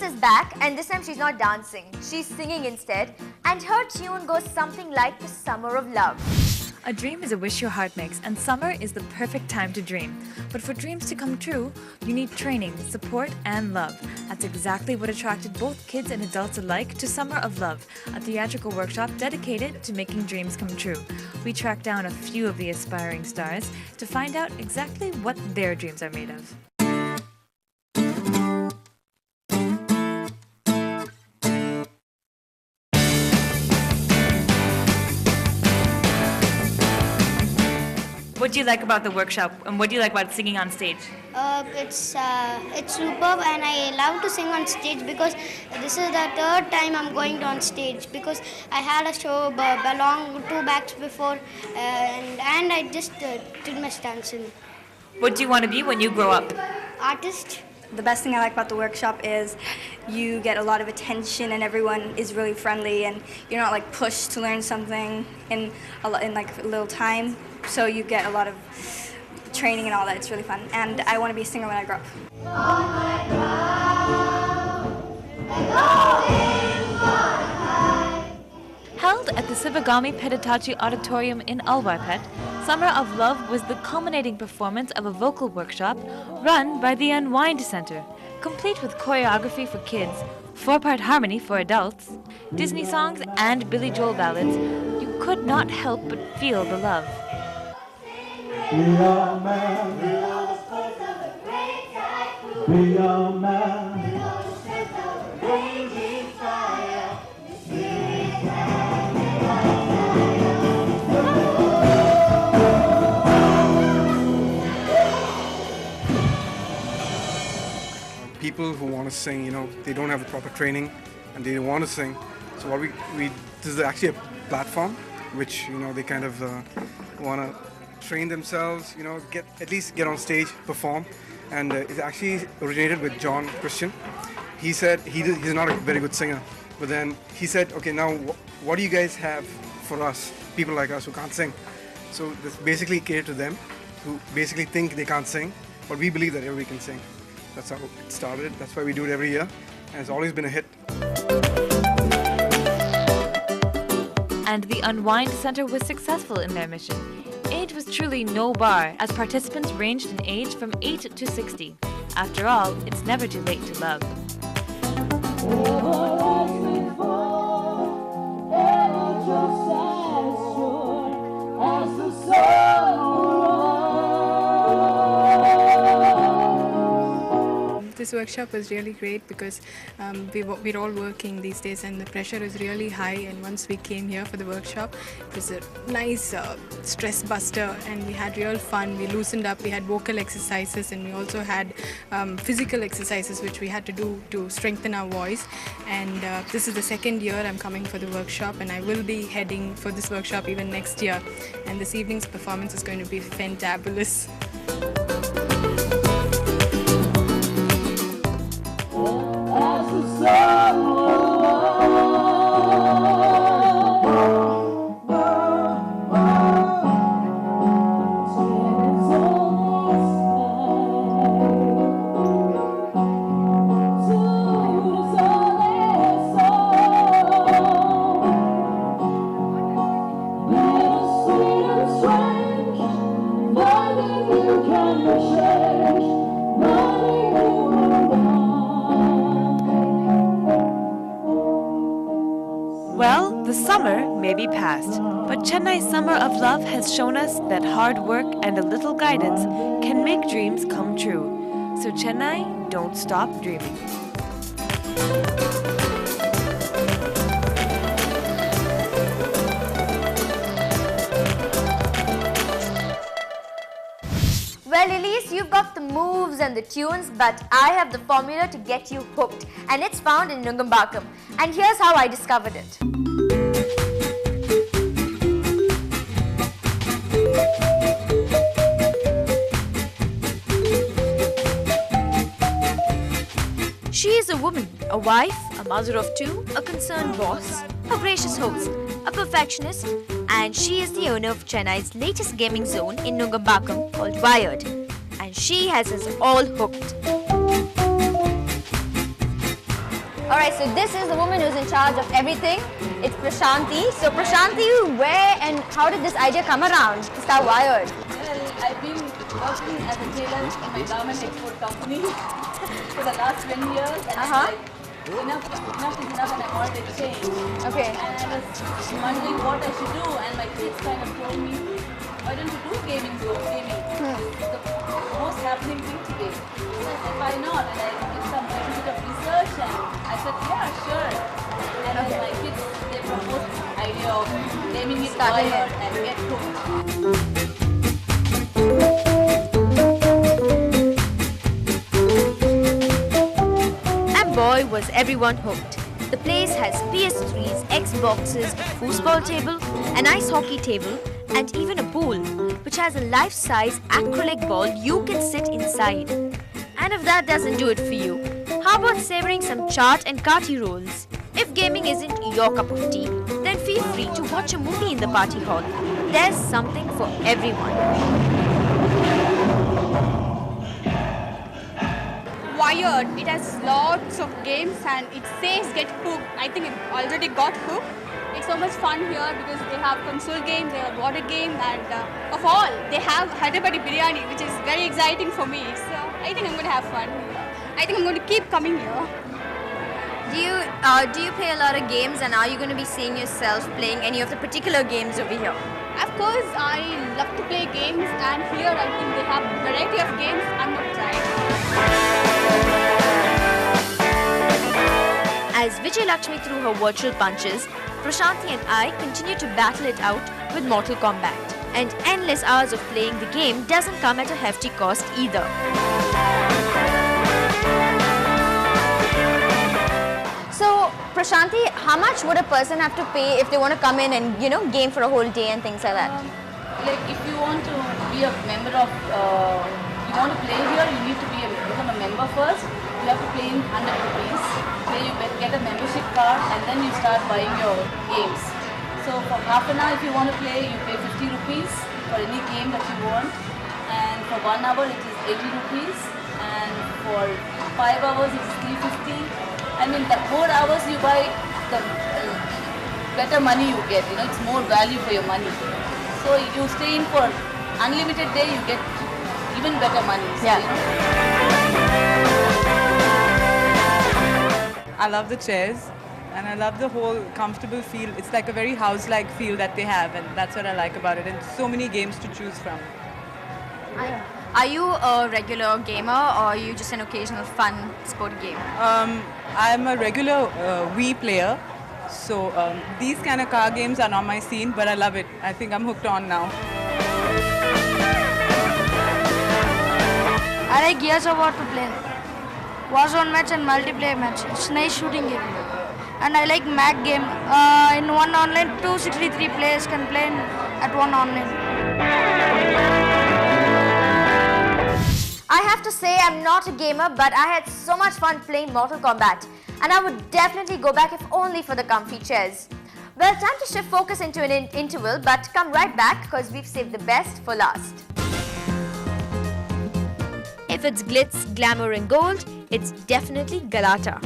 is back, and this time she's not dancing. She's singing instead, and her tune goes something like The Summer of Love. A dream is a wish your heart makes, and summer is the perfect time to dream. But for dreams to come true, you need training, support, and love. That's exactly what attracted both kids and adults alike to Summer of Love, a theatrical workshop dedicated to making dreams come true. We tracked down a few of the aspiring stars to find out exactly what their dreams are made of. What do you like about the workshop, and what do you like about singing on stage? It's superb, and I love to sing on stage because this is the third time I'm going on stage, because I had a show long 2 backs before, and I just did my stunts. What do you want to be when you grow up? Artist. The best thing I like about the workshop is you get a lot of attention and everyone is really friendly, and you're not like pushed to learn something in like a little time. So you get a lot of training and all that. It's really fun, and I want to be a singer when I grow up. Held at the Sivagami Peditachi Auditorium in Alwarpet, Summer of Love was the culminating performance of a vocal workshop run by the Unwind Center, complete with choreography for kids, 4-part harmony for adults, Disney songs, and Billy Joel ballads. You could not help but feel the love. Be a man, be a man. People who want to sing, they don't have the proper training and they want to sing. So what this is actually a platform which, they kind of want to train themselves, at least get on stage, perform. And it actually originated with John Christian. He said he's not a very good singer, but then he said, okay, now what do you guys have for us, people like us who can't sing? So this basically catered to them who basically think they can't sing, but we believe that everybody can sing. That's how it started. That's why we do it every year, and it's always been a hit. And the Unwind Center was successful in their mission. Age was truly no bar, as participants ranged in age from 8 to 60. After all, it's never too late to love. This workshop was really great because we're all working these days and the pressure is really high, and once we came here for the workshop, it was a nice stress buster, and we had real fun. We loosened up, we had vocal exercises, and we also had physical exercises which we had to do to strengthen our voice. And this is the second year I'm coming for the workshop, and I will be heading for this workshop even next year, and this evening's performance is going to be fantabulous. Well, the summer may be past, but Chennai's Summer of Love has shown us that hard work and a little guidance can make dreams come true. So Chennai, don't stop dreaming. Well, Elise, you've got the moves and the tunes, but I have the formula to get you hooked, and it's found in Nungambakam. And here's how I discovered it. She is a woman, a wife, a mother of two, a concerned boss, a gracious host, a perfectionist, and she is the owner of Chennai's latest gaming zone in Nungambakam called Wired. And she has us all hooked. Alright, so this is the woman who's in charge of everything. It's Prashanti. So Prashanti, where and how did this idea come around to start Wired? Well, I've been working as a tailor in my garment export company for the last 20 years, and I'm like, enough is enough, and I wanted to change. Okay. And I was wondering what I should do, and my kids kind of told me, why don't you do gaming? It's the most happening thing today. So I said, why not? And I did some little bit of research, and I said, yeah, sure. And then my kids, they proposed the idea of naming it Wired and get hooked. Boy, was everyone hooked. The place has PS3s, Xboxes, a foosball table, an ice hockey table, and even a pool, which has a life-size acrylic ball you can sit inside. And if that doesn't do it for you, how about savoring some chaat and kati rolls? If gaming isn't your cup of tea, then feel free to watch a movie in the party hall. There's something for everyone. Wired. It has lots of games and it says get hooked. I think it already got hooked. It's so much fun here because they have console games, they have water game, and of all, they have Hyderabadi biryani, which is very exciting for me. So I think I'm going to have fun here. I think I'm going to keep coming here. Do you play a lot of games, and are you going to be seeing yourself playing any of the particular games over here? Of course, I love to play games, and here I think they have a variety of games. I'm going to try. As Vijay Lakshmi threw her virtual punches, Prashanti and I continue to battle it out with Mortal Kombat. And endless hours of playing the game doesn't come at a hefty cost either. So, Prashanti, how much would a person have to pay if they want to come in and, game for a whole day and things like that? Like if you want to be a member of, you want to play here, you need to become a member first. You have to pay in 100 rupees. Then you get a membership card and then you start buying your games. So for half an hour if you want to play, you pay 50 rupees for any game that you want. And for 1 hour it is 80 rupees. And for 5 hours it is 350. I mean the more hours you buy, the better money you get. It's more value for your money. So you stay in for unlimited day, you get even better money. So, I love the chairs and I love the whole comfortable feel. It's like a very house-like feel that they have, and that's what I like about it. And so many games to choose from. Are you a regular gamer, or are you just an occasional fun sporty game? I'm a regular Wii player. So these kind of car games are not my scene, but I love it. I think I'm hooked on now. I like Gears of War to play. Warzone match and multiplayer match. It's nice shooting game. And I like Mag game. In one online, 263 players can play at one online. I have to say I'm not a gamer, but I had so much fun playing Mortal Kombat. And I would definitely go back if only for the comfy chairs. Well, time to shift focus into an interval, but come right back because we've saved the best for last. If it's glitz, glamour and gold, it's definitely Galata.